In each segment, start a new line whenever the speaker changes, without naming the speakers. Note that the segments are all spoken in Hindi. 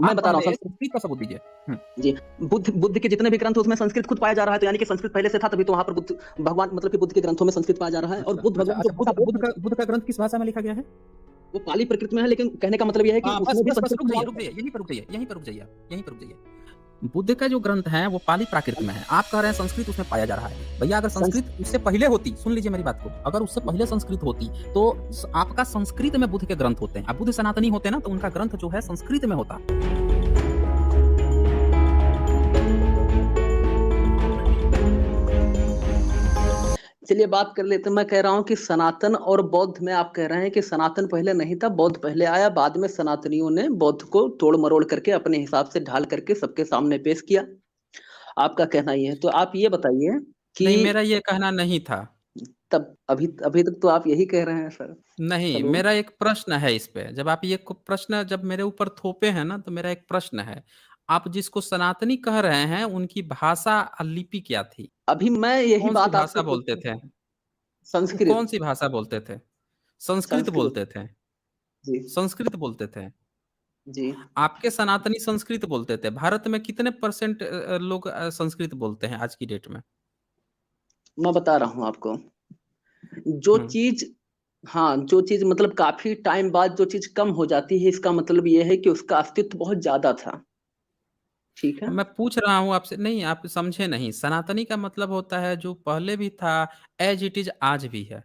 मैं
आप
बता रहा हूँ
पहले
संस्कृत।
संस्कृत का सबूत दीजिए।
जी, बुद्ध बुद्ध के जितने भी ग्रंथ हैं उसमें संस्कृत खुद पाया जा रहा है, तो यानी कि संस्कृत पहले से था, तभी तो वहाँ पर बुद्ध भगवान मतलब कि बुद्ध के ग्रंथों में संस्कृत पाया जा रहा है, और
अच्छा,
बुद्ध
अच्छा,
भगवान जो
अच्छा,
भाषा बोल रहे
बुद्ध
हैं,
का ग्रंथ किस भाषा में लिखा गया है?
वो पाली प्रकृति में है, लेकिन कहने का मतलब ये है कि
हाँ, बस
उसमें भी
बस बस
संस्कृत
रुक
समावेश है।
जाइए, यहीं पे रुक जाइए आप, यहीं पे रुक जाइए। बुद्ध का जो ग्रंथ है वो पाली प्राकृत में है। आप कह रहे हैं संस्कृत उसमें पाया जा रहा है। भैया अगर
संस
संस्कृत उससे पहले होती, सुन लीजिए मेरी बात को, अगर उससे पहले संस्कृत होती तो आपका संस्कृत में बुद्ध के ग्रंथ होते हैं। अब बुद्ध सनातनी होते ना तो उनका ग्रंथ जो है संस्कृत में होता।
चलिए बात कर लेते हैं। मैं कह रहा हूँ कि सनातन और बौद्ध में आप कह रहे हैं कि सनातन पहले नहीं था, बौद्ध पहले आया, बाद में सनातनियों ने बौद्ध को तोड़ मरोड़ करके अपने हिसाब से ढाल करके सबके सामने पेश किया। आपका कहना ये है, तो आप ये बताइए
नहीं,
कि
मेरा ये कहना नहीं था।
तब अभी अभी तक तो आप यही कह रहे हैं सर।
नहीं,
हेलो।
मेरा एक प्रश्न है इस पे। जब आप ये प्रश्न जब मेरे ऊपर थोपे हैं ना तो मेरा एक प्रश्न है। आप जिसको सनातनी कह रहे हैं उनकी भाषा लिपि क्या थी?
अभी मैं यही
कौन सी
बात आपसे
भाषा बोलते
पूछ,
थे? वो कौन
संस्कृत।
सी भाषा बोलते थे? संस्कृत
संस्कृत।
बोलते थे।
जी।
संस्कृत बोलते थे।
जी।
आपके सनातनी संस्कृत बोलते थे। भारत में कितने परसेंट लोग संस्कृत बोलते हैं आज की डेट में?
मैं बता रहा हूँ आपको, जो
हम्म।
चीज, हाँ, जो चीज मतलब काफी टाइम बाद जो चीज कम हो जाती है, इसका मतलब ये है कि उसका अस्तित्व बहुत ज्यादा था। ठीक है।
मैं पूछ रहा हूँ आपसे, नहीं आप समझे नहीं। सनातनी का मतलब होता है जो पहले भी था, एज इट इज आज भी है।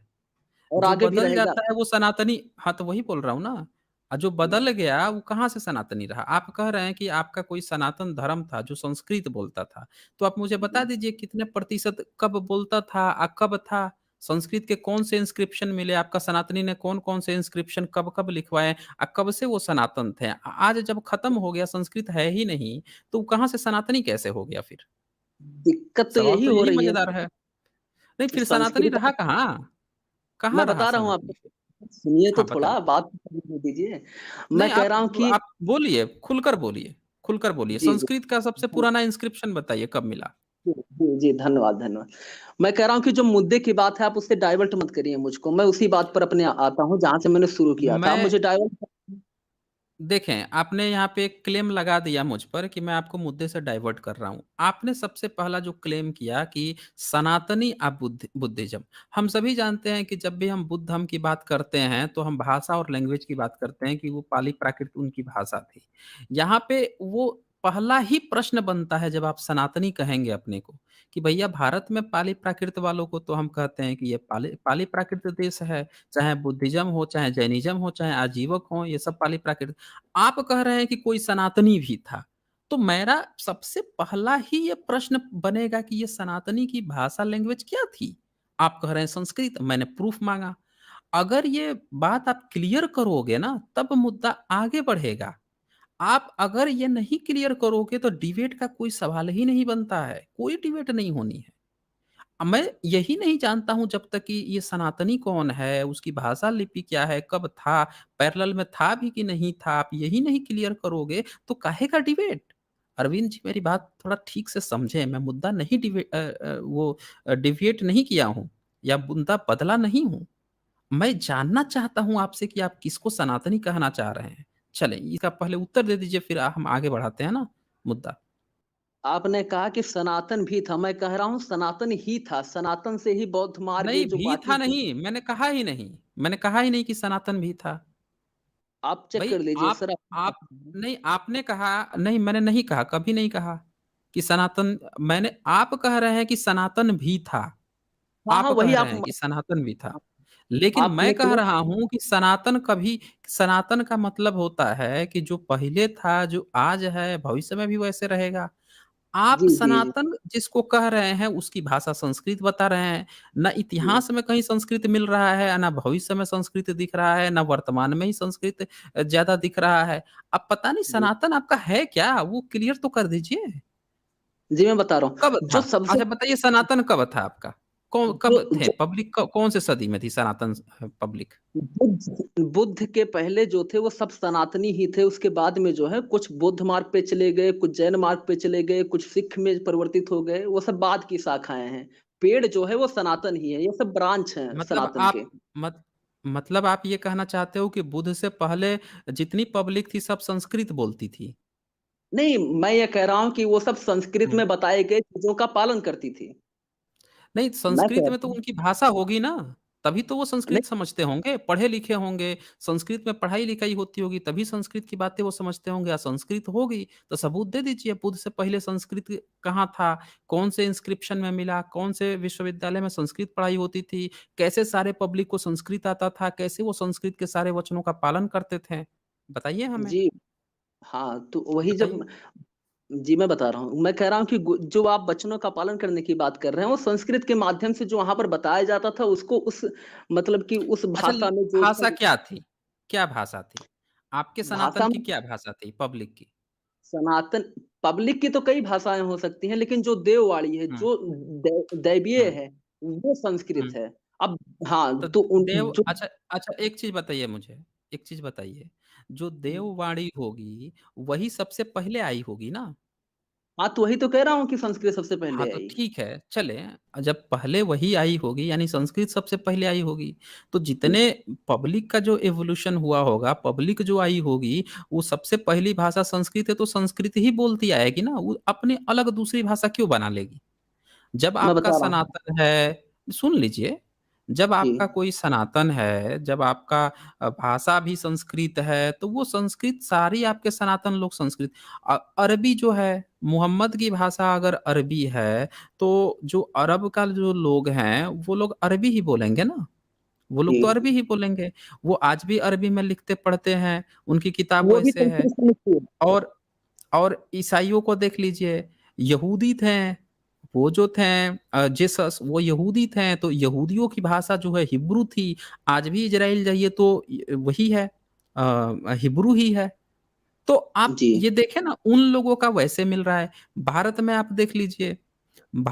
और
जो
आगे भी
बदल
रहेगा।
जाता है वो सनातनी। हाँ तो वही बोल रहा हूँ ना। जो बदल गया वो कहाँ से सनातनी रहा? आप कह रहे हैं कि आपका कोई सनातन धर्म था जो संस्कृत बोलता था। तो आप मुझे बता
जी।
दीजिए कितने प्रतिशत कब बोलता था कब था? संस्कृत के कौन से इंस्क्रिप्शन मिले? आपका सनातनी ने कौन कौन से इंस्क्रिप्शन कब कब लिखवाए? कब से वो सनातन थे? आज जब खत्म हो गया, संस्कृत है ही नहीं, तो वो कहाँ से सनातनी कैसे हो गया फिर?
दिक्कत तो
सवाल
यही
तो
हो
यही
रही है
मजेदार है। नहीं फिर सनातनी
संस्कृत।
रहा कहाँ? कहाँ
मैं
रहा
बता रहा हूँ
सनातनी
आपको,
फिर?
सुनिए तो
हाँ
थोड़ा,
बताइए।
बात तो करने दीजिए।
नहीं
मैं कह रहा हूँ कि
आप बोलिए, खुलकर बोलिए, खुलकर बोलिए।
जी जी
संस्कृत का सबसे पुराना इंस्क्रिप्शन बताइए कब मिला?
जी जी जी, धन्यवाद धन्यवाद। मैं कह रहा हूँ कि जो मुद्दे की बात है आप उससे डाइवर्ट मत करिए मुझको, मैं उसी बात पर अपने आता हूँ जहां से मैंने शुरू किया था, आप
मैं
मुझे डाइवर्ट।
देखें, आपने यहाँ पे एक क्लेम लगा दिया मुझ पर कि मैं आपको मुद्दे से डाइवर्ट कर रहा हूँ। आपने सबसे पहला जो क्लेम किया कि सनातनी बुद्धिज़्म। हम सभी जानते हैं कि जब भी हम बुद्ध की बात करते हैं, तो हम भाषा और लैंग्वेज की बात करते हैं कि वो पाली प्राकृत उनकी भाषा थी। यहाँ पे वो पहला ही प्रश्न बनता है जब आप सनातनी कहेंगे अपने को, कि भैया भारत में पाली प्राकृत वालों को तो हम कहते हैं कि ये पाली पाली प्राकृत देश है। चाहे बुद्धिज़्म हो, चाहे जैनिज़्म हो, चाहे आजीवक हो, ये सब पाली प्राकृत। आप कह रहे हैं कि कोई सनातनी भी था। तो मेरा सबसे पहला ही ये प्रश्न बनेगा कि ये सनातनी की भाषा लैंग्वेज क्या थी? आप कह रहे हैं संस्कृत, मैंने प्रूफ माँगा। अगर ये बात आप क्लियर करोगे ना, तब मुद्दा आगे बढ़ेगा। आप अगर ये नहीं क्लियर करोगे तो डिबेट का कोई सवाल ही नहीं बनता है, कोई डिबेट नहीं होनी है। मैं यही नहीं जानता हूँ जब तक कि ये सनातनी कौन है, उसकी भाषा लिपि क्या है, कब था, पैरेलल में था भी कि नहीं था, आप यही नहीं क्लियर करोगे, तो काहे का डिबेट? अरविंद जी मेरी बात थोड़ा ठीक से समझें, मैं मुद्दा नहीं डिविएट नहीं किया हूँ या मुद्दा बदला नहीं हूँ। मैं जानना चाहता हूँ आपसे कि आप किसको सनातनी कहना चाह रहे हैं? चलें, इसका पहले उत्तर दे दीजिए फिर हम आगे बढ़ाते हैं ना मुद्दा।
आपने कहा कि सनातन भी था, मैं कह रहा हूँ सनातन ही था, सनातन से ही बौद्ध मार्ग ये
नहीं,
जो
भी था
बाकी थी।
नहीं, मैंने कहा ही नहीं। मैंने कहा ही नहीं कि सनातन भी था।
आप चेक
भई
कर लीजिए
आप
सर।
आप नहीं, आपने कहा नहीं, मैंने नहीं कहा, कभी नहीं कहा कि सनातन। मैंने आप कह रहे हैं कि सनातन भी था।
हाँ हाँ,
आप कह
वही
रहे
आप,
हैं कि सनातन भी था। लेकिन मैं
आपने
कह
क्लियर।
रहा हूँ कि सनातन का मतलब होता है कि जो पहले था, जो आज है, भविष्य में भी वैसे रहेगा। आप
जी जी जी
सनातन जिसको कह रहे हैं उसकी भाषा संस्कृत बता रहे हैं। ना
जी
इतिहास में कहीं संस्कृत मिल रहा है, ना भविष्य में संस्कृत दिख रहा है, ना वर्तमान में ही संस्कृत ज़्यादा दिख रहा है। अब पता नहीं
जी
सनातन आपका है क्या? वो क्लियर तो कर दीजिए।
जी, मैं बता रहा
कब
हूँ
था?
जो सबसे,
अच्छा बताइए सनातन कब था आपका?
जो
कब थे?
जो
पब्लिक कौन से सदी में थी सनातन पब्लिक?
बुद्ध के पहले जो थे वो सब सनातनी ही थे, उसके बाद में जो है कुछ बौद्ध मार्ग पे चले गए, कुछ जैन मार्ग पे चले गए, कुछ सिख में परिवर्तित हो गए, वो सब बाद की शाखाएं हैं। पेड़ जो है वो सनातन ही है, ये सब ब्रांच हैं
मतलब
सनातन के।
आप मत मतलब आप ये कहना चाहते हो कि बुद्ध से पहले जितनी पब्लिक थी सब संस्कृत बोलती थी?
नहीं, मैं ये कह रहा हूँ कि वो सब संस्कृत
हुँ।
में बताए गए चीजों का पालन करती थी।
नहीं,
मैं कह
संस्कृत में तो
रहा हूँ,
उनकी भाषा होगी ना, तभी तो वो
नहीं,
संस्कृत समझते होंगे, पढ़े-लिखे होंगे, संस्कृत में पढ़ाई-लिखाई होती होगी, तभी संस्कृत की बातें वो समझते होंगे। या संस्कृत होगी, तो सबूत दे दीजिए, बुद्ध से पहले संस्कृत कहाँ था? कौन से इंस्क्रिप्शन में मिला? कौन से विश्वविद्यालय में संस्कृत पढ़ाई होती थी? कैसे सारे पब्लिक को संस्कृत आता था? कैसे वो संस्कृत के सारे वचनों का पालन करते थे? बताइए हमें,
जी, हाँ, तो वही
बताइए।
जब, जी, मैं बता रहा हूँ। मैं कह रहा हूँ कि जो आप वचनों का पालन करने की बात कर रहे हैं, वो संस्कृत के माध्यम से जो वहाँ पर बताया जाता था, उसको उस मतलब कि उस
अच्छा ल
भाषा में जो
भाषा
उसका
क्या थी? क्या भाषा थी? आपके सनातन
भाषा
की
में
क्या भाषा थी पब्लिक की?
सनातन पब्लिक की तो कई भाषाएं हो सकती हैं, लेकिन जो देववाणी है,
हुँ,
जो दैवीय
हुँ,
है, वो संस्कृत
हुँ।
है। अब हाँ,
तो
तो
देव
जो,
अच्छा अच्छा एक चीज़ बताइए मुझे, एक चीज़ बताइए, जो देववाणी होगी, वही सबसे पहले आई होगी ना?
हाँ, तो वही तो कह रहा हूँ कि संस्कृत सबसे
हाँ,
पहले
तो
आई।
ठीक है, चलें जब पहले वही आई होगी यानी संस्कृत सबसे पहले आई होगी, तो जितने पब्लिक का जो इवोल्यूशन हुआ होगा, पब्लिक जो आई होगी, वो सबसे पहली भाषा संस्कृत है तो संस्कृत ही बोलती आएगी ना, वो अपनी अलग दूसरी भाषा क्यों बना लेगी? जब
मैं
आपका
बता रहा हूँ।
सनातन है सुन लीजिए, जब
जी,
आपका कोई सनातन है, जब आपका भाषा भी संस्कृत है, तो वो संस्कृत सारी आपके सनातन लोग संस्कृत अरबी जो है, मोहम्मद की भाषा अगर अरबी है, तो जो अरब का जो लोग हैं, वो लोग अरबी ही बोलेंगे ना, वो लोग तो
जी,
अरबी ही बोलेंगे। वो आज भी अरबी में लिखते-पढ़ते हैं, उनकी किताब
वो भी
वैसे है।
संस्कृत से लिखी है।
और और ईसाइयों को देख लीजिए, यहूदी थे, वो जो थे जीसस वो यहूदी थे, तो यहूदियों की भाषा जो है हिब्रू थी। आज भी इज़राइल जाइए तो वही है हिब्रू ही है। तो आप
जी,
ये देखें ना उन लोगों का वैसे मिल रहा है। भारत में आप देख लीजिए,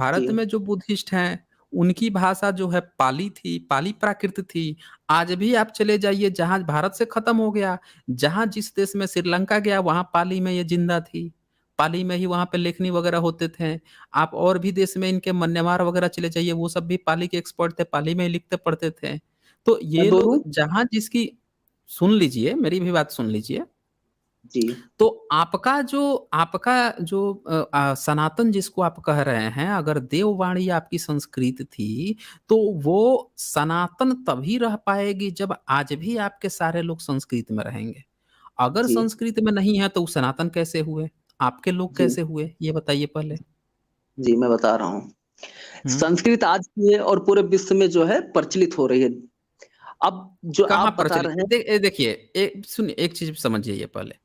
जी,
भारत में जो बुद्धिस्ट हैं, उनकी भाषा जो है पाली थी, पाली प्राकृत थी। आज भी आप चले जाइए जहाँ भारत से खत्म हो गया, जहाँ जिस देश में श्रीलंका गया वहाँ पाली में ये ज़िंदा थी। पाली में ही वहाँ पे लेखनी वगैरह होते थे। आप और भी देश में इनके म्यांमार वगैरह चले जाइए, वो सब भी पाली के एक्सपर्ट थे, पाली में ही लिखते पढ़ते थे। तो
मैं
ये लोग
बोलूँ?
जहाँ जिसकी सुन लीजिए, मेरी भी बात सुन लीजिए।
जी,
तो आपका जो सनातन जिसको आप कह रहे हैं, अगर देववाणी आपकी संस्कृत थी, तो वो सनातन तभी रह पाएगी जब आज भी आपके सारे लोग संस्कृत में रहेंगे। अगर
जी,
संस्कृत में नहीं है तो वो सनातन कैसे हुए? आपके लोग
जी,
कैसे हुए? ये बताइए पहले?
जी, मैं बता रहा हूँ।
हुँ।
संस्कृत आज भी है और पूरे विश्व में जो है प्रचलित हो रही है। अब जो
कहाँ
आप बता
प्रचलित
रहे हैं,
देखिए सुनिए एक चीज़ समझिए ये पहले।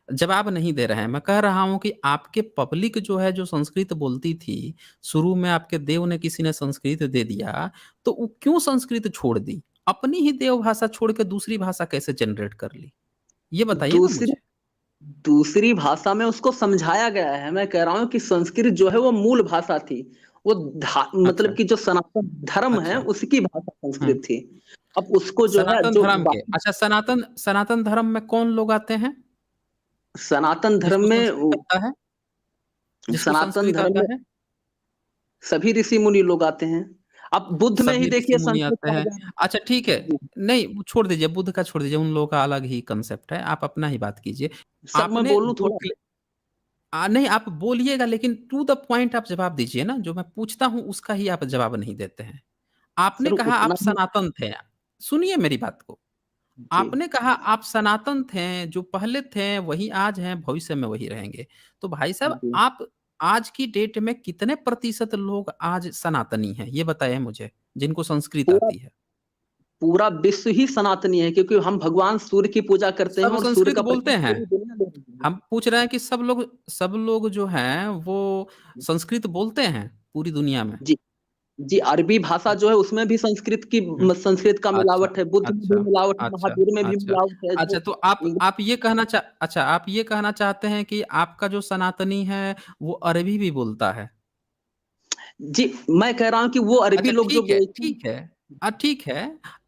जवाब नहीं दे रहे हैं, मैं कह रहा हूँ कि आपके पब्लिक जो है जो संस्कृत बोलती थी, शुरू में आपके देव ने किसी ने संस्कृत दे दिया, तो वो क्यों संस्कृत छोड़ दी? अपनी ही देव भाषा छोड़ के दूसरी भाषा कैसे जनरेट कर ली? ये बताइए ना
दूसरी
मुझे।
दूसरी भाषा में उसको समझाया गया है। मैं कह रहा हूँ कि संस्कृत जो है वो मूल भाषा थी। वो
अच्छा,
मतलब कि जो सनातन धर्म है
अच्छा।
उसकी भाषा
हुँ।
संस्कृत थी। अब उसको जो है
सनातन
जो
धर्म के अच्छा सनातन सनातन धर्म में कौन लोग आते हैं?
सनातन धर्म
जिसको
में
संस्कृत आता है? जिसको
सनातन
संस्कृत
धर्म
आता
में
है?
सभी ऋषि मुनि लोग आते हैं। अब बुद्ध में ही
सभी
देखिए
ऋषि-मुनि
संस्कृत
आते
कहा
हैं।
जा रहा
अच्छा ठीक है,
है। जी,
नहीं वो छोड़ दीजिए बुद्ध का छोड़ दीजिए, उन लोगों का अलग ही कांसेप्ट है, आप अपना ही बात कीजिए।
सब मैं
आपने
बोलूँ
जो
थोड़ा?
नहीं आप बोलिएगा लेकिन टू द पॉइंट आप जवाब दीजिए ना, जो मैं पूछता हूँ उसका ही आप जवाब नहीं देते हैं। आपने
सर
कहा
उतना
आप
ही।
सनातन थे, सुनिए मेरी बात को।
जी,
आपने कहा आप सनातन थे, जो पहले थे वही आज हैं, भविष्य में वही रहेंगे। तो भाई साहब
जी।
आप आज की डेट में कितने प्रतिशत लोग आज सनातनी हैं? ये बताइए मुझे, जिनको संस्कृत
पूरा
आती है?
पूरा विश्व ही सनातनी है, क्योंकि हम भगवान सूर्य की पूजा करते हैं
सब
और सूर्य
संस्कृत
का
बोलते
प्रतीक
हैं।
पूरी दुनिया ले रही है।
हम पूछ रहे हैं कि सब लोग जो हैं वो संस्कृत बोलते हैं पूरी दुनिया में?
जी, जी, अरबी भाषा जो है उसमें भी
हुँ।
संस्कृत का
अच्छा,
मिलावट है, बुद्ध में भी
अच्छा,
मिलावट है,
अच्छा,
महावीर में भी
अच्छा।
मिलावट है,
अच्छा
जो
तो आप ये कहना चाहते हैं कि आपका जो सनातनी है वो अरबी भी बोलता है?
जी, मैं कह रहा हूँ कि वो अरबी
अच्छा
लोग जो
ठीक है,
बोलते हैं।
ठीक है। ठीक है।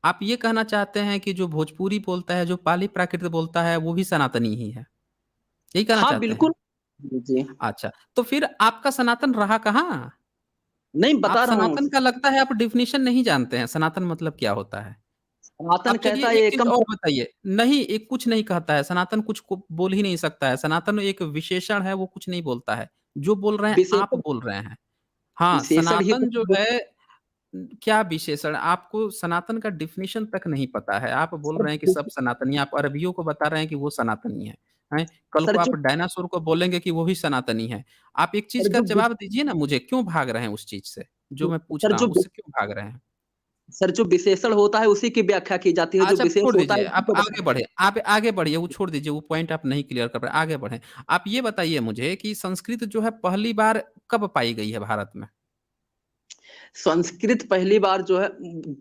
आप ये कहना चाहते हैं कि जो भोजपुरी बोलता है, जो पाली प्राकृत बोलता है वो भी सनातनी ही है। यही कहना
हाँ,
चाहते हैं?
बिल्कुल। जी,
अच्छा, तो फिर आपका सनातन रहा कहाँ?
नहीं
आप
बता रहा हूँ।
सनातन का लगता है आप डेफ़िनिशन नहीं जानते हैं, सनातन मतलब क्या होता है?
सनातन
अब चलिए
कहता है
एक
ये
चीज़
एकम।
और बताइए, नहीं एक कुछ नहीं कहता है, सनातन कुछ को बोल ही नहीं सकता है, सनातन एक विशेषण है, वो कुछ नहीं बोलता है। जो बोल रहे हैं आप
विशेषण,
बोल रहे हैं। हाँ,
विशेषण ही
सनातन जो
तो।
है क्या विशेषण आपको सनातन का डेफिनिशन तक नहीं पता है। आप बोल
सर
रहे हैं कि सब सनातनी, आप अरबियों को बता रहे हैं कि वो सनातनी है। हैं? कल
सर
को आप
जो
डायनासोर को बोलेंगे कि वो भी सनातनी है। आप एक चीज़
सर
का
जो
जवाब दीजिए ना मुझे, क्यों भाग रहे हैं उस चीज़ से? जो मैं पूछ
सर
रहा
जो
हूँ, उससे क्यों भाग रहे हैं?
सर जो विशेषण होता है उसी की व्याख्या की जाती है, जो
अच्छा, आप
विशेष
छोड़
होता
दीजिए,
है उसी
आप
को
आगे
बताया।
बढ़े आप आगे बढ़िए, वो छोड़ दीजिए, वो पॉइंट आप नहीं क्लियर कर रहे, आगे बढ़ें। आप ये बताइए मुझे कि संस्कृत जो है पहली बार कब पाई गई है भारत में?
संस्कृत पहली बार जो है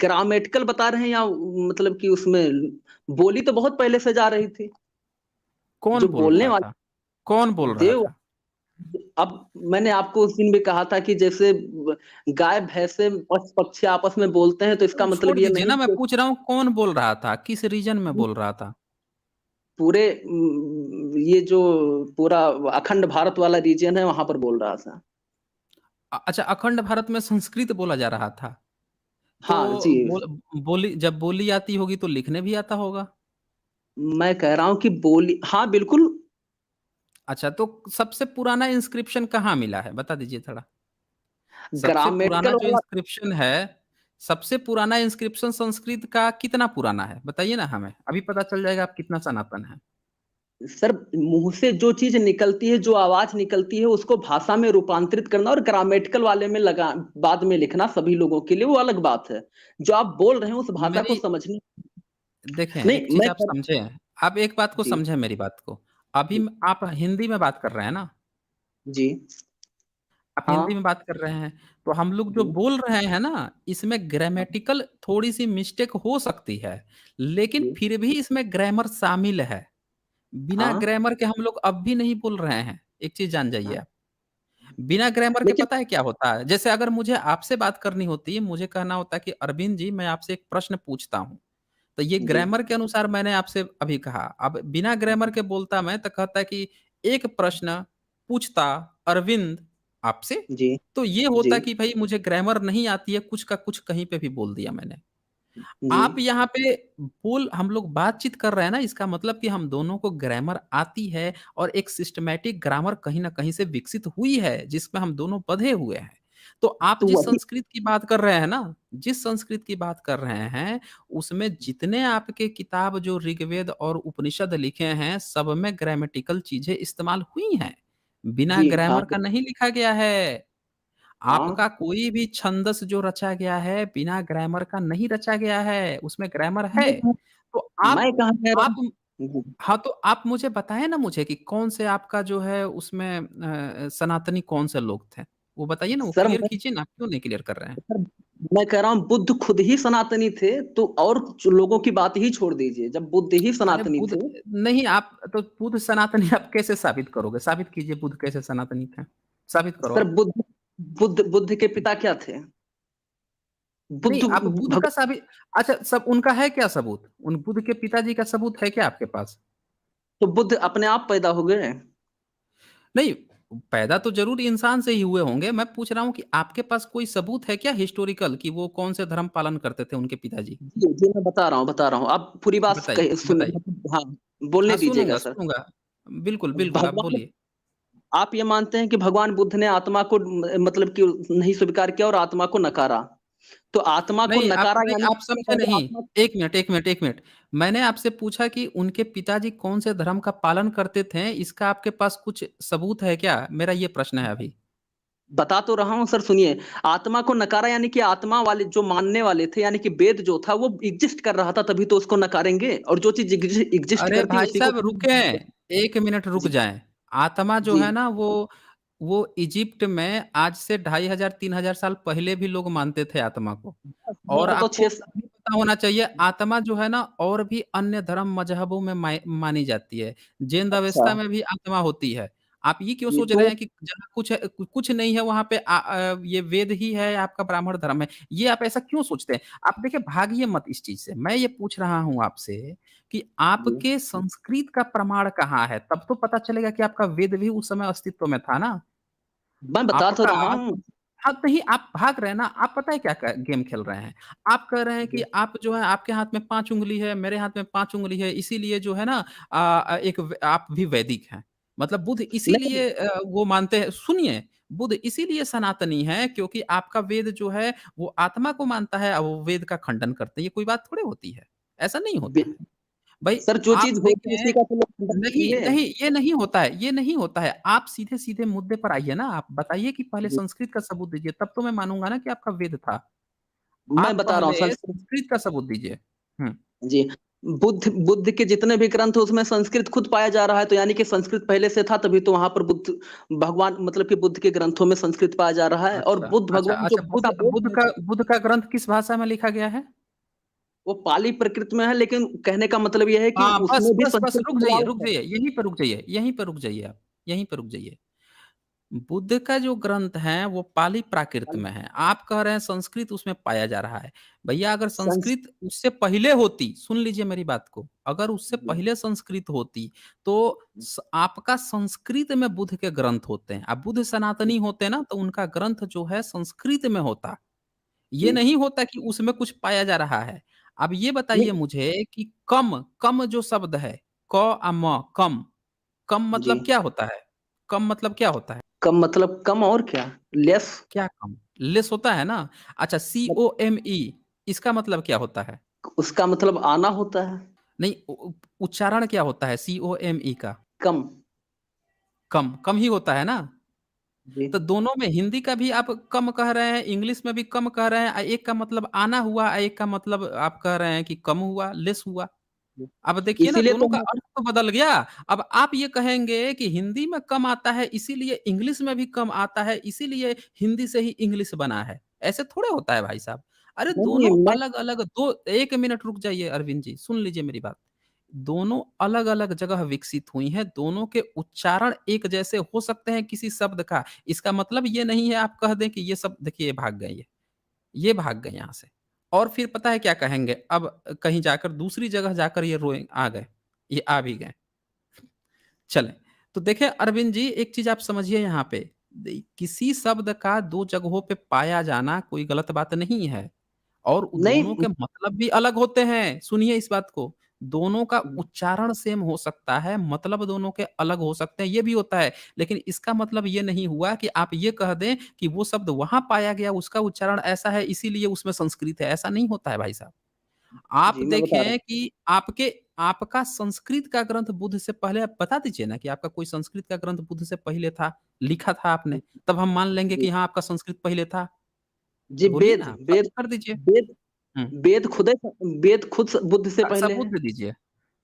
ग्रामेटिकल बता रहे हैं या मतलब कि उसमें बोली तो बहुत पहले से जा रही थी।
कौन
जो
बोल
बोलने
रहा था? कौन बोल
वाले
रहा
देव।
था?
अब मैंने आपको उस दिन भी कहा था कि जैसे गाय भैंसे पक्षी आपस में बोलते हैं तो इसका
छोड़
मतलब ये
दीजिए
नहीं
ना, मैं
कि
पूछ रहा हूँ कौन बोल रहा था? किस रीजन में बोल रहा था?
पूरे ये जो पूरा अखंड भारत वाला रीजन है वहां पर बोल रहा था।
अच्छा, अखंड भारत में संस्कृत बोला जा रहा था।
हाँ जी।
तो बोली जब बोली आती होगी तो लिखने भी आता होगा।
मैं कह रहा हूं कि बोली, हाँ बिल्कुल।
अच्छा, तो सबसे पुराना इंस्क्रिप्शन कहाँ मिला है? बता दीजिए थोड़ा। सबसे पुराना
ग्रामेटिकल
जो
वाला।
इंस्क्रिप्शन है, सबसे पुराना इंस्क्रिप्शन संस्कृत का कितना पुराना है? बताइए ना हमें। अभी पता चल जाएगा आप कितना सनातन हैं।
सर मुंह से जो चीज निकलती है, जो आवाज निकलती है उसको भाषा में रूपांतरित करना और ग्रामेटिकल वाले में लगा बाद में लिखना सभी लोगों के लिए वो अलग बात है। जो आप बोल रहे हैं उस भाषा को
मेरी
समझने।
देखें,
नहीं
एक चीज़
मैं
आप समझें, आप एक बात को
जी
समझें मेरी बात को। अभी
जी
आप हिंदी में बात कर रहे हैं ना?
जी
आप हिंदी में
हाँ
बात कर रहे हैं, तो हम लोग जो
जी
बोल रहे हैं ना, इसमें ग्रामेटिकल थोड़ी-सी मिस्टेक हो सकती है, लेकिन
जी
फिर भी इसमें ग्रामर शामिल है। बिना
हाँ
ग्रामर के हम लोग अब भी नहीं बोल रहे हैं। एक चीज़ जान जाइए
हाँ।
आप। बिना ग्रामर के
लेकिन
पता है क्या होता है? जैसे अगर मुझे आपसे बात करनी होती है, मुझे कहना होता है कि अरविंद जी मैं आपसे एक प्रश्न पूछता हूँ। तो ये
जी
ग्रामर के अनुसार मैंने आपसे अभी कहा। अब बिना ग्रामर के बोलता मैं तो कहता कि एक प्रश्न पूछता अरविंद आपसे,
जी
तो ये
जी
होता कि भई मुझे ग्रामर नहीं आती है, कुछ का कुछ कहीं पे भी बोल दिया मैंने।
जी
आप यहाँ पे बोल हम लोग बातचीत कर रहे हैं ना, इसका मतलब कि हम दोनों को ग्रामर आती है और एक सिस्टमैटिक ग्रामर कहीं न कहीं से विकसित हुई है, जिसमें हम दोनों बँधे हुए हैं। तो आप
तो
जिस
वही।
संस्कृत की बात कर रहे हैं ना, जिस संस्कृत की बात कर रहे हैं, उसमें जितने आपके किताब जो ऋग्वेद और उपनिषद लिखे हैं, सब में ग्रामेटिकल चीज़ें इस्तेमाल हुई हैं। बिना
जी हाँ
ग्रामर का नहीं लिखा गया है। आपका
हाँ।
कोई भी छंदस जो रचा गया है, बिना ग्रामर का नहीं रचा गया है, उसमें ग्रामर है।
मैं कहाँ
तो
मैं कहाँ कह रहा
आप
हूँ। जी।
हाँ, तो आप मुझे बताएँ ना मुझे कि कौन से आपका जो है उसमें सनातनी कौन से लोग थे? वो बताइए ना, वो
सर
क्लियर
मैं
कीजिए ना, क्यों नहीं क्लियर कर रहे हैं?
सर मैं कह रहा हूँ बुद्ध खुद ही सनातनी थे, तो और जो लोगों की बात ही छोड़ दीजिए, जब बुद्ध ही
अरे
सनातनी
बुद्ध
थे।
नहीं आप तो बुद्ध सनातनी आप कैसे साबित करोगे? साबित कीजिए बुद्ध कैसे सनातनी थे? साबित करो
सर
आप।
बुद्ध के पिता क्या थे?
नहीं,
बुद्ध
आप बुद्ध
भग,
का अच्छा सब उनका है क्या सबूत? उन बुद्ध के पिताजी का सबूत है क्या आपके पास?
तो बुद्ध अपने आप पैदा हो गए।
नहीं, पैदा तो ज़रूर इंसान से ही हुए होंगे। मैं पूछ रहा हूँ कि आपके पास कोई सबूत है क्या हिस्टोरिकल कि वो कौन से धर्म पालन करते थे उनके पिताजी?
जी जी मैं बता रहा हूँ, आप पूरी बात
बताइए,
सुन।
बताइए।
हाँ, बोलने
हाँ,
दीजिएगा
सुनूँगा,
सर।
सुनूँगा। बिल्कुल, बिल्कुल, आप
भगवान,
बोलिए।
आप ये मानते हैं कि भगवान बुद्ध ने आत्मा को मतलब कि नहीं स्वीकार किया और आत्मा को नकारा। तो आत्मा को नकारा
नहीं,
यानी
आप समझे
पहले
नहीं।
आत्मा।
1 मिनट, 1 मिनट, 1 मिनट। मैंने आपसे पूछा कि उनके पिताजी कौन से धर्म का पालन करते थे, इसका आपके पास कुछ सबूत है क्या? मेरा ये प्रश्न है अभी।
बता तो रहा हूँ सर, सुनिए। आत्मा को नकारा यानी कि आत्मा वाले जो मानने वाले थे, यानी कि वेद जो था वो एग्जिस्ट कर रहा था, तभी तो उसको नकारेंगे, और जो चीज एग्जिस्ट
अरे
करती है
भाई
उसी को।
साहब रुकें, 1 मिनट रुक
जी
जाएँ। आत्मा जो
जी।
है ना वो इजिप्ट में आज से 2500 3000 साल पहले भी लोग मानते थे आत्मा को। और
हमारा तो
आपको ये भी पता होना चाहिए आत्मा जो है ना और भी अन्य धर्म मज़हबों में मानी जाती है। जैन
अच्छा।
अवस्था में भी आत्मा होती है। आप ये क्यों
ये
सोच
तो
रहे हैं कि जहाँ कुछ है कुछ नहीं है वहाँ पे ये वेद ही है आपका ब्राह्मण धर्म है। ये आप ऐसा क्यों सोचते हैं? आप देखिए भागिए मत इस चीज़ से। मैं ये पूछ रहा हूँ आपसे कि
जी,
आपके संस्कृत का प्रमाण कहाँ है? तब तो पता चलेगा कि आपका वेद भी उस समय अस्तित्व में था ना।
मैं बता तो
आपका
रहा
आप
हूँ।
अब नहीं आप भाग रहे हैं ना, आप पता है क्या गेम खेल रहे हैं? आप कह रहे हैं कि
जी,
आप जो है आपके हाथ में 5 उँगली है, मेरे हाथ में 5 उँगली है, इसीलिए जो है ना एक आप भी वैदिक हैं। मतलब बुद्ध
नहीं,
इसीलिए वो मानते हैं सुनिए, बुद्ध इसीलिए सनातनी है क्योंकि आपका वेद जो है वो आत्मा को मानता है और वो वेद का खंडन करते हैं। ये कोई बात थोड़ी होती है। ऐसा नहीं होता
बे-
है। भई
सर जो
आप
चीज होती है
देखें
उसी का तो लोग खंडन
नहीं,
करेंगे।
नहीं, ये नहीं होता है, ये नहीं होता है। आप सीधे-सीधे मुद्दे पर आइए ना, आप बताइए कि पहले
जी,
संस्कृत का सबूत दीजिए, तब तो मैं मानूँगा ना कि आपका वेद था।
मैं
आप
बता रहा हूँ
पहले
संस्कृत।
संस्कृत का सबूत दीजिए। हुँ,
जी, बुद्ध बुद्ध के जितने भी ग्रंथ हैं उसमें संस्कृत खुद पाया जा रहा है, तो यानी कि संस्कृत पहले से था, तभी तो वहां पर बुद्ध भगवान मतलब कि बुद्ध के ग्रंथों में संस्कृत पाया जा रहा है, और
अच्छा,
बुद्ध
अच्छा,
भगवान जो
अच्छा
भाषा बोल रहे हैं
बुद्ध का ग्रंथ किस भाषा में लिखा गया है?
वो पाली प्रकृत में है, लेकिन कहने का मतलब यह है कि
हाँ, बस,
उसमें भी
बस, बस
संस्कृत मिलावट
रुक
है।
जाइए, यहीं पे रुक जाइए, यहीं पे रुक जाइए आप, यहीं पे रुक जाइए। बुद्ध का जो ग्रंथ है वो पाली प्राकृत में है। आप कह रहे हैं संस्कृत उसमें पाया जा रहा है। भैया अगर
संस
संस्कृत उससे पहले होती, सुन लीजिए मेरी बात को, अगर उससे
जी,
पहले संस्कृत होती तो आपका संस्कृत में बुद्ध के ग्रंथ होते हैं। अब बुद्ध सनातनी होते ना तो उनका ग्रंथ जो है संस्कृत में होता। ये
जी,
नहीं होता कि उसमें कुछ पाया जा रहा है। अब ये बताइए
नहीं,
मुझे कि कम जो शब्द है, क म कम, कम
जी,
मतलब क्या होता है? कम मतलब क्या होता है?
कम मतलब कम और क्या? लेस।
क्या कम? लेस होता है ना? अच्छा COME इसका मतलब क्या होता है?
उसका मतलब आना होता है।
नहीं उ उ उच्चारण क्या होता है COME का?
कम।
कम, कम ही होता है ना?
जी,
तो दोनों में हिंदी का भी आप कम कह रहे हैं, इंग्लिश में भी कम कह रहे हैं। एक का मतलब आना हुआ, एक का मतलब आप कह रहे हैं कि कम हुआ, लेस हुआ।
जी।
अब देखिए ना
इसीलिए
दोनों
तो
का
मैं
अर्थ तो बदल गया। अब आप ये कहेंगे कि हिंदी में कम आता है इसीलिए इंग्लिश में भी कम आता है, इसीलिए हिंदी से ही इंग्लिश बना है। ऐसे थोड़े होता है भाई साहब। अरे
नहीं
दोनों
मैं
अलग-अलग दो 1 मिनट रुक जाइए अरविंद जी, सुन लीजिए मेरी बात। दोनों अलग-अलग जगह विकसित हुई हैं, दोनों के उच्चारण एक जैसे हो सकते हैं किसी शब्द का, इसका मतलब ये नहीं है आप कह दें कि ये सब देखिए ये भाग गए ये भाग गए यहाँ से। और फिर पता है क्या कहेंगे, अब कहीं जाकर दूसरी जगह जाकर ये रोए आ गए, ये आ भी गए। चलें, तो देखें अरविंद जी एक चीज़ आप समझिए यहाँ पे, किसी शब्द का 2 जगहों पे पाया जाना कोई गलत बात नहीं है। और दोनों
नहीं
के मतलब भी अलग होते हैं, सुनिए इस बात को। दोनों का उच्चारण सेम हो सकता है, मतलब दोनों के अलग हो सकते हैं, ये भी होता है। लेकिन इसका मतलब ये नहीं हुआ कि आप ये कह दें कि वो शब्द वहाँ पाया गया, उसका उच्चारण ऐसा है, इसीलिए उसमें संस्कृत है, ऐसा नहीं होता है भाई साहब। आप
जी, मैं बता रहा
देखें कि आपका संस्कृत का ग्रंथ बुद्ध से पहले आप बता दीजिए ना कि आपका कोई संस्कृत का ग्रंथ बुद्ध से पहले था, लिखा था आपने,
हूँ।
तब हम मान लेंगे
जी,
कि हाँ, आपका संस्कृत पहले था।
जी,
बोलिए ना, साबित
वेद
कर दीजिए।
वेद
हुँ।
वेद खुद बुद्ध से पहले
सबूत
है।
दे दीजिए।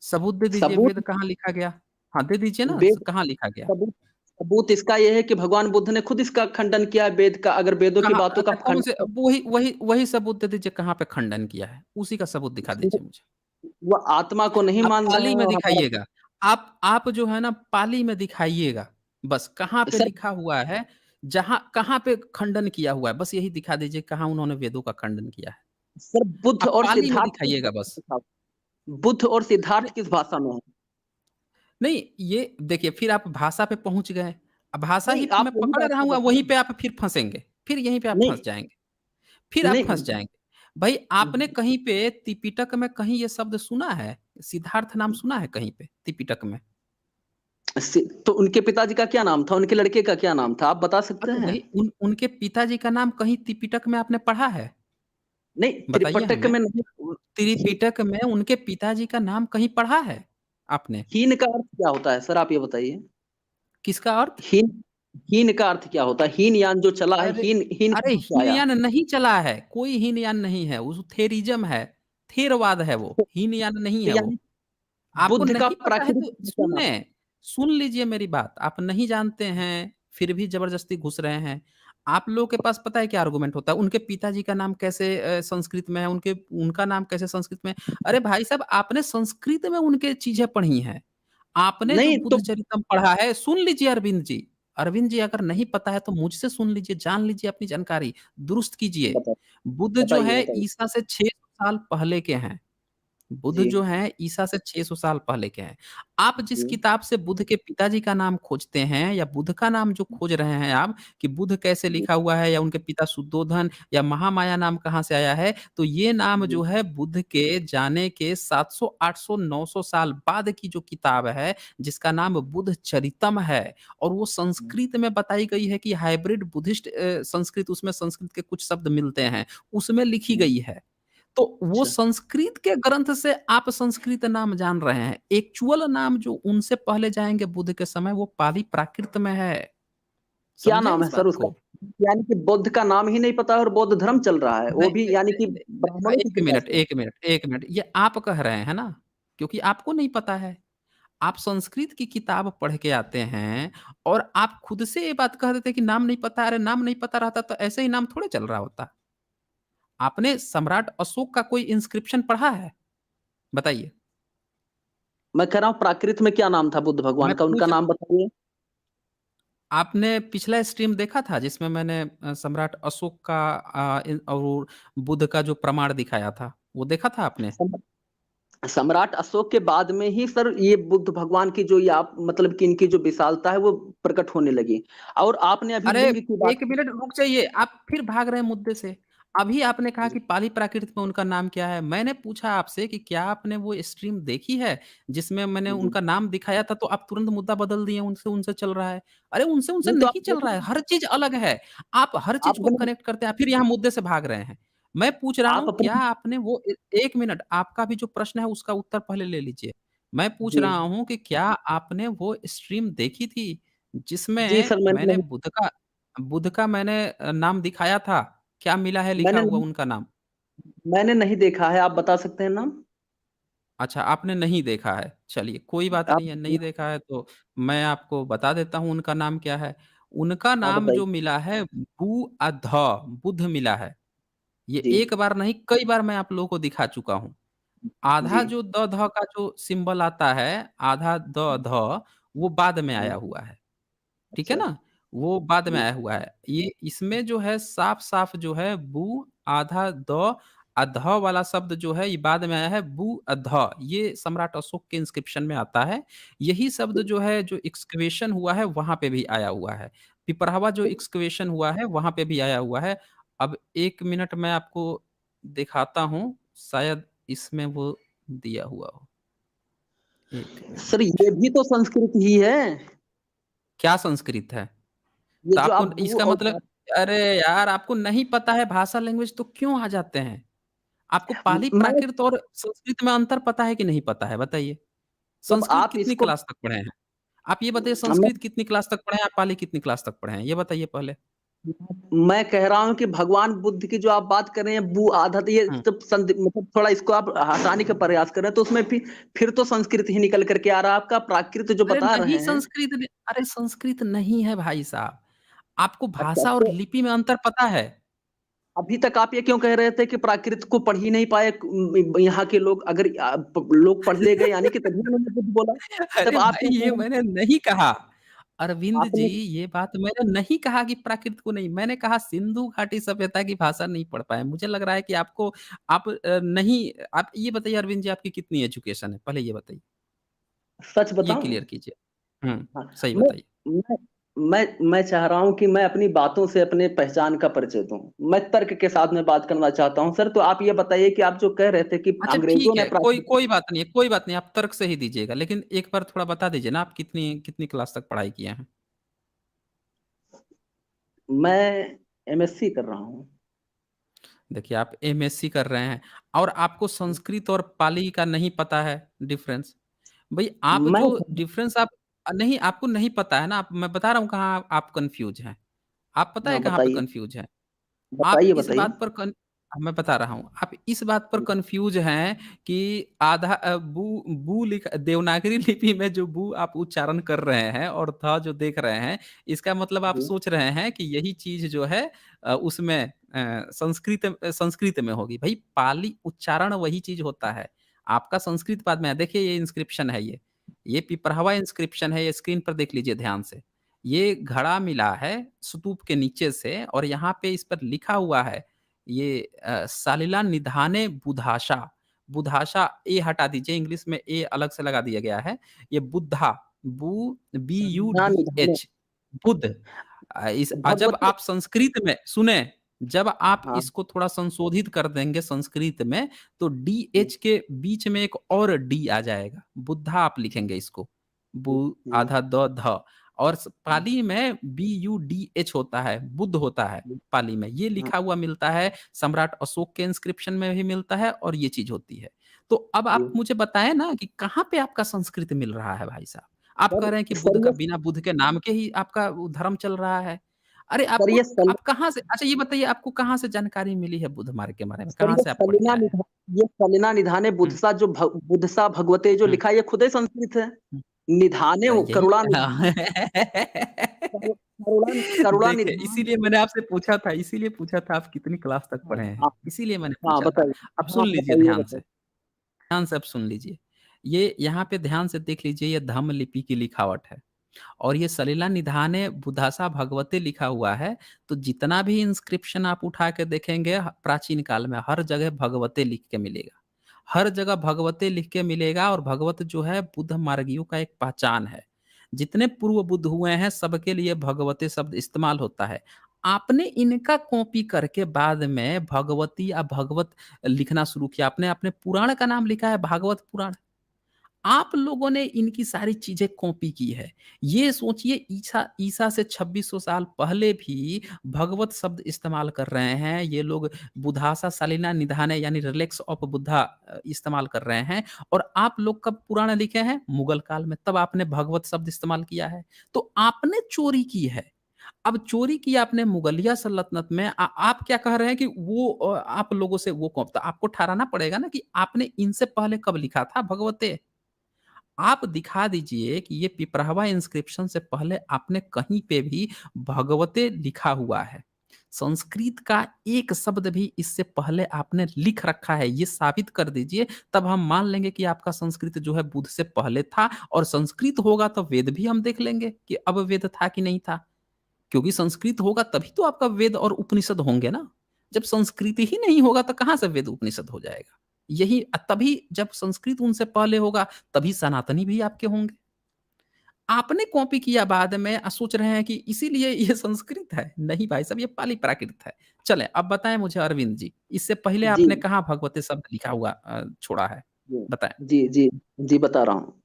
सबूत दे दीजिए
सबूत
वेद कहाँ लिखा गया? हाँ, दे दीजिए ना
वेद
कहाँ लिखा गया?
सबूत सबूत इसका ये है कि भगवान बुद्ध ने खुद इसका खंडन किया है, वेद का, अगर वेदों की
कहाँ
बातों का
अच्छा कौन से
खंडन
वही वही वही सबूत दे दीजिए कहाँ पे खंडन किया है? उसी का सबूत दिखा दीजिए मुझे।
वो आत्मा को नहीं
आप
मान रहे
पाली
हैं
में
और हमारा
दिखाइएगा। आप जो है ना पाली में दिखाइएगा। बस कहाँ पे
सर
लिखा हुआ है, जहाँ कहाँ पे खंडन किया हुआ है, बस यही दिखा दीजिए कहाँ उन्होंने वेदों का खंडन किया है।
सर बुद्ध
आप
और
पाली में
सिद्धार्थ किस
दिखाइएगा
भाषा
बस।
में था? बुद्ध और
नहीं
सिद्धार्थ किस भाषा में है?
नहीं, ये देखिए फिर आप भाषा पे पहुँच गए। अब भाषा
नहीं
ही
आप
मैं
वही
पकड़
बात
रहा
कर
हूँ,
रहे
वहीं
हैं
पे आप फिर फँसेंगे। फिर यहीं पे आप फँस
नहीं
जाएँगे। फिर आप फँस
नहीं
जाएँगे। भई आपने
नहीं
कहीं पे त्रिपिटक में कहीं ये शब्द सुना है? सिद्धार्थ नाम सुना है कहीं पे त्रिपिटक में?
तो उनके पिताजी का क्या नाम था, उनके लड़के का क्या नाम था, आप बता सकते
अरे
हैं?
भई उनके पिताजी का नाम कहीं त्रिपिटक में आपने पढ़ा है?
नहीं
बताइए
त्रिपिटक
हमें।
में नहीं।
त्रिपिटक में उनके पिताजी का नाम कहीं पढ़ा है आपने?
हीन का अर्थ क्या होता है सर, आप ये बताइए।
किसका अर्थ?
हीन हीन का अर्थ क्या होता है? हीनयान जो चला है,
अरे
हीन हीन
अरे
कहाँ से आया?
हीनयान नहीं चला है, कोई हीनयान नहीं है, वो थेरिज़्म है, थेरवाद है वो,
तो,
हीनयान नहीं
तो
है वो।
यानी
आपको
बुद्ध का
नहीं पता है
प्राकृतिक
तो
नाम क्या नाम?
सुन लीजिए मेरी बात। आप नहीं जानते हैं, फिर भी ज़बरदस्ती घुस रहे हैं। आप लोगों के पास पता है क्या आर्गुमेंट होता है? उनके पिताजी का नाम कैसे संस्कृत में है, उनका नाम कैसे संस्कृत में है? अरे भाई साहब, आपने संस्कृत में उनके चीज़ें पढ़ी हैं। आपने जो
नहीं तो
बुद्ध चरितम पढ़ा है सुन लीजिए अरविंद जी। अरविंद जी अगर नहीं पता है तो मुझसे सुन लीजिए, जान लीजिए अपनी जानकारी, दुरुस्त कीजिए।
बता
बुद्ध जो
बताइए
है
बताइए।
ईसा से 600 साल पहले के हैं। बुद्ध
जी
जो हैं ईसा से 600 साल पहले के हैं। आप जिस
जी
किताब से बुद्ध के पिताजी का नाम खोजते हैं या बुद्ध का नाम जो खोज रहे हैं आप कि बुद्ध कैसे
जी
लिखा हुआ है या उनके पिता शुद्धोधन या महामाया नाम कहाँ से आया है, तो ये नाम
जी
जो है बुद्ध के जाने के 700, 800, 900 साल बाद की जो किताब है, जिसका नाम बुद्ध चरितम है और वो संस्कृत में बताई गई है कि हाइब्रिड बुद्धिस्ट संस्कृत उसमें संस्कृत के कुछ शब्द मिलते हैं, उसमें लिखी गई है। तो वो
अच्छा।
संस्कृत के ग्रंथ से आप संस्कृत नाम जान रहे हैं। एक्चुअल नाम जो उनसे पहले जाएँगे बुद्ध के समय वो पाली प्राकृत में है।
क्या
समझे
नाम है
इस
सर
बात
उसका?
को?
यानी कि बुद्ध का नाम ही नहीं पता है और बौद्ध धर्म चल रहा है, वो
नहीं,
भी
नहीं,
यानी कि
नहीं, नहीं, नहीं,
ब्राह्मणों की
1
कृपा
मिनट,
से।
1 मिनट, 1 मिनट। ये आप कह रहे हैं ना? क्योंकि आपको नहीं पता है। आप संस्कृत की किताब पढ़ के आते हैं और आप खुद से ये बात कह देते हैं कि नाम नहीं पता। अरे नाम नहीं पता रहता तो ऐसे ही नाम थोड़े चल रहा होता। आपने सम्राट अशोक का कोई इंस्क्रिप्शन पढ़ा है? बताइए।
मैं कह रहा हूँ प्राकृत में क्या नाम था बुद्ध भगवान
मैं
का, उनका
पूछ
नाम बताइए।
आपने पिछला स्ट्रीम देखा था जिसमें मैंने सम्राट अशोक का और बुद्ध का जो प्रमाण दिखाया था, वो देखा था आपने?
सम- सम्राट अशोक के बाद में ही सर ये बुद्ध भगवान की जो ये आप मतलब कि इनकी जो विशालता है वो प्रकट होने लगी। और आपने अभी
अरे
लिंग की बात
1 मिनट रुक जाइए, आप फिर भाग रहे हैं मुद्दे से। अभी आपने कहा
की।
कि पाली प्राकृत में उनका नाम क्या है? मैंने पूछा आपसे कि क्या आपने वो स्ट्रीम देखी है, जिसमें मैंने
जी
उनका नाम दिखाया था, तो आप तुरंत मुद्दा बदल दिए, उनसे उनसे चल रहा है। अरे उनसे उनसे
नहीं तो आप
नहीं चल रहा है, हर चीज़ अलग है। आप हर चीज़
आप
को
अपने
कनेक्ट करते हैं, फिर यहाँ मुद्दे से भाग रहे हैं। मैं पूछ रहा
आप
हूँ, क्या
अपने
आपने वो 1 मिनट, आपका भी जो प्रश्न है, उसका उत्तर पहले ले लीजिए। मैं पूछ
जी
रहा हूँ कि क्या आपने वो स्ट्रीम देखी थी,
जी
जिसमें
सर मैंने
मैंने
नहीं
बुद्ध का मैंने नाम दिखाया था, क्या मिला है लिखा
मैंने
हुआ
नहीं
उनका नाम?
मैंने नहीं देखा है, आप बता सकते हैं नाम?
अच्छा, आपने नहीं देखा है। चलिए, कोई बात
आप
नहीं है, नहीं देखा है तो मैं आपको बता देता हूँ उनका नाम क्या है। उनका
हाँ
नाम
बताइए।
जो मिला है बुद्ध मिला है। ये
जी
एक बार नहीं कई बार मैं आप लोगों को दिखा चुका हूँ। आधा
जी
जो ध का जो सिंबल आता है, आधा ध, वो बाद में आया
हाँ,
हुआ है। ठीक है
अच्छा
ना? वो बाद में
जी
आया हुआ है। ये इसमें जो है साफ-साफ जो है आधा द ध वाला शब्द जो है ये बाद में आया है ध। ये सम्राट अशोक के इंस्क्रिप्शन में आता है। यही शब्द जो है जो एक्सकवेशन हुआ है वहाँ पे भी आया हुआ है। पिपरावा जो एक्सकवेशन हुआ है वहाँ पे भी आया हुआ है। अब 1 मिनट मैं आपको दिखाता हूँ, शायद इसमें वो दिया हुआ हो। 1
सर
मिनट।
ये भी तो संस्कृत ही है।
क्या संस्कृत है?
ये
तो
जो
आपको
आप बू
इसका
और
मतलब अरे यार! आपको नहीं पता है भाषा लैंग्वेज तो क्यों आ जाते हैं? आपको पाली
मैं
प्राकृत और संस्कृत में अंतर पता है कि नहीं पता है बताइए?
जब
संस्कृत
आप
कितनी
इसको
क्लास तक पढ़े हैं? आप ये बताइए
मैं
संस्कृत कितनी क्लास तक पढ़े हैं, आप पाली कितनी क्लास तक पढ़े हैं? ये बताइए पहले?
मैं कह रहा हूँ कि भगवान बुद्ध की जो आप बात कर रहे हैं बू आधा तो ये
हुँ।
सब मतलब थोड़ा इसको आप हटाने का प्रयास कर रहे हैं तो उसमें फिर तो संस्कृत ही निकल करके आ रहा है आपका प्राकृत जो बता रहे हैं।
अरे संस्कृत नहीं है भाई साहब। आपको
अच्छा
भाषा और
तो
लिपि में अंतर पता है?
अभी तक आप ये क्यों कह रहे थे कि प्राकृत को पढ़ ही नहीं पाए यहाँ के लोग, अगर लोग पढ़ ले गए यानी कि तभी उन्होंने बुद्ध बोला। तब
अरे
आप
भाई
क्यों
ये
कह रहे
मैंने नहीं कहा। अरविंद जी
आपने
ये बात मैंने नहीं कहा कि प्राकृत को नहीं, मैंने कहा सिंधु घाटी सभ्यता की भाषा नहीं पढ़ पाए। मुझे लग रहा है कि आपको आप नहीं आप ये बताइए अरविंद जी आपकी कितनी एजुकेशन है? पहले ये बताइए।
सच
ये
बताऊं?
क्लियर कीजिए। हुँ,
हाँ,
सही
मैं
बताइए।
मैं मैं चाह रहा हूं कि मैं अपनी बातों से अपने पहचान का परिचय दूं। मैं तर्क के साथ में बात करना चाहता हूं सर। तो आप ये बताइए कि आप जो कह रहे थे कि
अच्छा
अंग्रेजों
ठीक
ने
है, कोई
प्राकृत
कोई बात नहीं है, कोई बात नहीं, आप तर्क से ही दीजिएगा। लेकिन एक बार थोड़ा बता दीजिए ना आप कितनी कितनी क्लास तक पढ़ाई किए हैं?
मैं एमएससी कर रहा हूं।
देखिए, आप एमएससी कर रहे हैं और आपको संस्कृत और पाली का नहीं पता है डिफरेंस। भई आप
मैं
जो डिफरेंस आप नहीं आपको नहीं पता है ना, आप मैं बता रहा हूँ कहाँ आप कन्फ्यूज़ हैं। आप पता है
हाँ
कहाँ पे
बताइए
कन्फ्यूज़ हैं? आप
बताइए
इस
बताइए।
बात पर कन मैं बता रहा हूँ। आप इस बात पर कन्फ्यूज़ हैं कि आधा बू बू लिख देवनागरी लिपि में जो बू आप उच्चारण कर रहे हैं और थ जो देख रहे हैं, इसका मतलब आप
जी
सोच रहे हैं कि यही चीज़ जो है उसमें संस्कृत में होगी। भई पाली उच्चारण वही चीज़ होता है। आपका संस्कृत बाद में है। देखिए ये इंस्क्रिप्शन है ये। ये पिपरावा इंस्क्रिप्शन है, ये स्क्रीन पर देख लीजिए ध्यान से। ये घड़ा मिला है स्तूप के नीचे से और यहाँ पे इस पर लिखा हुआ है ये सालिला निधाने बुधाशा बुधाशा ए हटा दीजिए, इंग्लिश में ए अलग से लगा दिया गया है। ये बुद्धा,
संविधान निधाने
BUDH, बुध। जब
भगवती।
आप संस्कृत में सुने, जब आप
हाँ।
इसको थोड़ा संशोधित कर देंगे संस्कृत में, तो
जी।
DH के बीच में एक और डी आ जाएगा। बुद्धा आप लिखेंगे इसको।
जी।
बु
जी।
आधा द ध, और पाली में BUDH होता है, बुद्ध होता है
जी।
पाली में। ये
हाँ।
लिखा हुआ मिलता है सम्राट अशोक के इंस्क्रिप्शन में भी मिलता है, और ये चीज़ होती है। तो अब
जी।
आप मुझे बताएँ ना कि कहाँ पे आपका संस्कृत मिल रहा है भाई साहब? आप कह
सर
रहे हैं कि बुध
सर
का,
ये
बिना बुध के नाम के ही आपका वो धर्म चल रहा है। अरे
सर
आपको,
ये सल
आप कहाँ से, अच्छा ये बताइए आपको कहाँ से जानकारी मिली है बुध मार्ग के बारे में?
सर
कहाँ
ये
से आप पढ़ के
सलिना
आए हैं?
निधा ये सलिना निधाने
हुँ,
बुधसा जो बुधसा भगवते जो
हुँ,
लिखा है, ये खुद ही संस्कृत है।
हुँ।
निधाने
तो
वो
यही
करुणा
हाँ।
करुणा करुणा
देखिए,
निधान।
इसीलिए पूछा था आप कितनी क्लास तक
हाँ।
पढ़े हैं,
हाँ।
इसीलिए मैंने
हाँ,
पूछा था।
बताइए।
अब
हाँ,
सुन लीजिए
बताइए
ध्यान से,
बताइए।
ध्यान से अब सुन लीजिए। ये यहाँ पे ध्यान से देख लीजिए, ये धम्म लिपि की लिखावट है। और ये सलिला निधाने बुधासा भगवते लिखा हुआ है, तो जितना भी इंस्क्रिप्शन आप उठा के देखेंगे प्राचीन काल में, हर जगह भगवते लिख के मिलेगा। हर जगह भगवते लिख के मिलेगा, और भगवत जो है बुद्ध मार्गियों का एक पहचान है। जितने पूर्व बुद्ध हुए हैं सबके लिए भगवते शब्द इस्तेमाल होता है। आपने इनका कॉपी करके बाद में भगवती या भगवत लिखना शुरू किया। आपने अपने पुराण का नाम लिखा है भागवत पुराण। आप लोगों ने इनकी सारी चीज़ें कॉपी की है। ये सोचिए, ईसा ईसा से 2600 साल पहले भी भगवत शब्द इस्तेमाल कर रहे हैं। ये लोग बुधासा सालिना निधाने यानी रिलेक्स ऑफ बुद्धा इस्तेमाल कर रहे हैं, और आप लोग कब पुराण लिखे हैं? मुगल काल में, तब आपने भगवत शब्द इस्तेमाल किया है। तो आपने चोरी की है। अब चोरी की आपने मुगलिया सल्तनत में, आप क्या कह रहे हैं कि वो आप लोगों से वो कॉपी, तो आपको ठहराना पड़ेगा ना कि आपने इनसे पहले कब लिखा था भगवते। आप दिखा दीजिए कि ये पिपरावा इंस्क्रिप्शन से पहले आपने कहीं पे भी भगवते लिखा हुआ है। संस्कृत का एक शब्द भी इससे पहले आपने लिख रखा है, ये साबित कर दीजिए, तब हम मान लेंगे कि आपका संस्कृत जो है बुद्ध से पहले था। और संस्कृत होगा तो वेद भी हम देख लेंगे कि अब वेद था कि नहीं था। क्योंकि संस्कृत होगा तभी तो आपका वेद और उपनिषद होंगे ना। जब संस्कृत ही नहीं होगा तो कहाँ से वेद उपनिषद हो जाएगा? यही तभी जब संस्कृत उनसे पहले होगा, तभी सनातनी भी आपके होंगे। आपने कॉपी किया बाद में, सोच रहे हैं कि इसीलिए ये संस्कृत है। नहीं भाई साहब, ये पाली प्राकृत है। चलें, अब बताएँ मुझे अरविंद जी, इससे पहले
जी।
आपने कहाँ भगवती शब्द लिखा हुआ छोड़ा है?
जी।
बताएँ?
जी। जी। जी, बता रहा हूँ।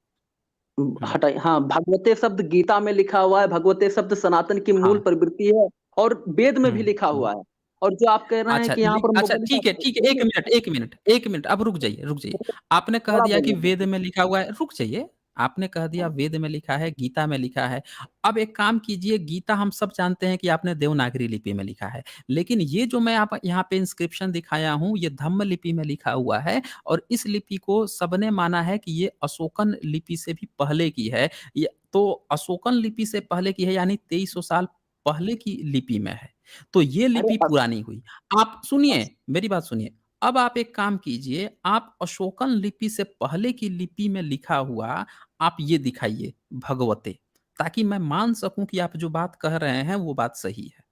हुँ।
हटाइए। हाँ, भगवते शब्द गीता में लिखा हुआ है, भगवते शब्द सनातन की मूल
हाँ।
प्रवृत्ति है, और वेद में भी
हुँ,
लिखा
हुँ।
हुँ। हुआ है। और जो आप कह रहे हैं कि यहाँ पर
अच्छा
मुगल
ठीक है, 1 मिनट, 1 मिनट, 1 मिनट, अब रुक जाइए। आपने कह
थोड़ा
दिया कि
बोलने
वेद
दीजिए।
में लिखा हुआ है, रुक जाइए। आपने कह दिया
हाँ।
वेद में लिखा है, गीता में लिखा है। अब एक काम कीजिए, गीता हम सब जानते हैं कि आपने देवनागरी लिपि में लिखा है। लेकिन ये जो मैं आप यहाँ पे इंस्क्रिप्शन दिखाया हूँ, ये धम्म लिपि में लिखा हुआ है, और इस लिपि को सबने माना है कि ये अशोकन लिपि से भी पहले की है। ये तो अशोकन लिपि से पहले की है, यानी 2300 साल पहले की लिपि में है। तो ये
अरे
लिपि पुरानी हुई। आप
अस
सुनिए, मेरी बात सुनिए। अब आप एक काम कीजिए, आप अशोकन लिपि से पहले की लिपि में लिखा हुआ आप ये दिखाइए भगवते, ताकि मैं मान सकूँ कि आप जो बात कह रहे हैं वो बात सही है।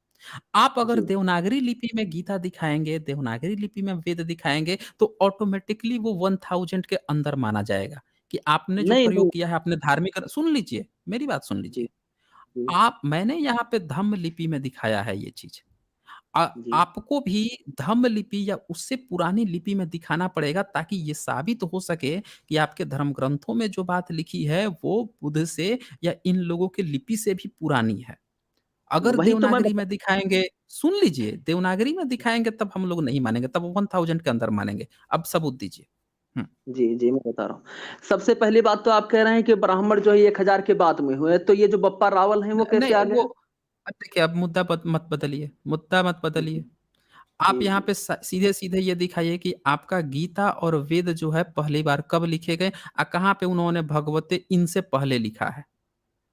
आप अगर
जी।
देवनागरी लिपि में गीता दिखाएँगे, देवनागरी लिपि में वेद दिखाएँगे, तो ऑटोमैटिकली वो 1000 के अंदर माना जाएगा कि आपने जो
नहीं, नहीं।
प्रयोग किया है, आपने धार्मिक, सुन लीजिए, मेरी बात सुन
जी।
लीजिए।
जी।
मैंने यहाँ पे धम्म लिपि में दिखाया है ये चीज़।
जी।
आपको भी धम्म लिपि या उससे पुरानी लिपि में दिखाना पड़ेगा, ताकि ये साबित हो सके कि आपके धर्म ग्रंथों में जो बात लिखी है वो बुद्ध से या इन लोगों की लिपि से भी पुरानी है। अगर
वही तो मैं
देवनागरी
बता
में दिखाएँगे, सुन लीजिए, देवनागरी में दिखाएँगे तब हम लोग नहीं मानेंगे, तब 1000 के अंदर मानेंगे। अब सबूत दीजिए। हुँ।
जी। जी, मैं बता रहा हूँ। सबसे पहली बात तो आप कह रहे हैं कि ब्राह्मण जो है 1000 के बाद में हुए, तो ये जो बप्पा रावल हैं वो कैसे
नहीं
आ
वो,
गए?
अब देखिए, अब मुद्दा मत बदलिए, मुद्दा मत
जी।
बदलिए। आप
जी।
यहाँ
जी।
पे सीधे-सीधे ये दिखाइए कि आपका गीता और वेद जो है पहली बार कब लिखे गए, कहाँ पे उन्होंने भगवते इनसे पहले लिखा है?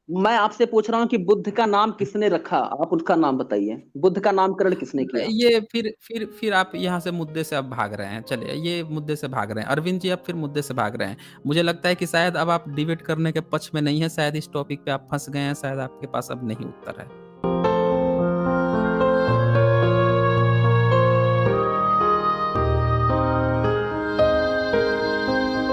मैं आपसे पूछ रहा हूँ कि बुद्ध का नाम किसने रखा? आप उसका नाम बताइए। बुद्ध का नामकरण किसने किया?
ये फिर आप यहाँ से मुद्दे से अब भाग रहे हैं। चलिए, ये मुद्दे से भाग रहे हैं। अरविंद जी अब फिर मुद्दे से भाग रहे हैं। मुझे लगता है कि शायद अब आप डिबेट करने के पक्ष में नहीं हैं, शायद इस टॉपिक पे आप फँस गए हैं, शायद आपके पास अब नहीं उत्तर है।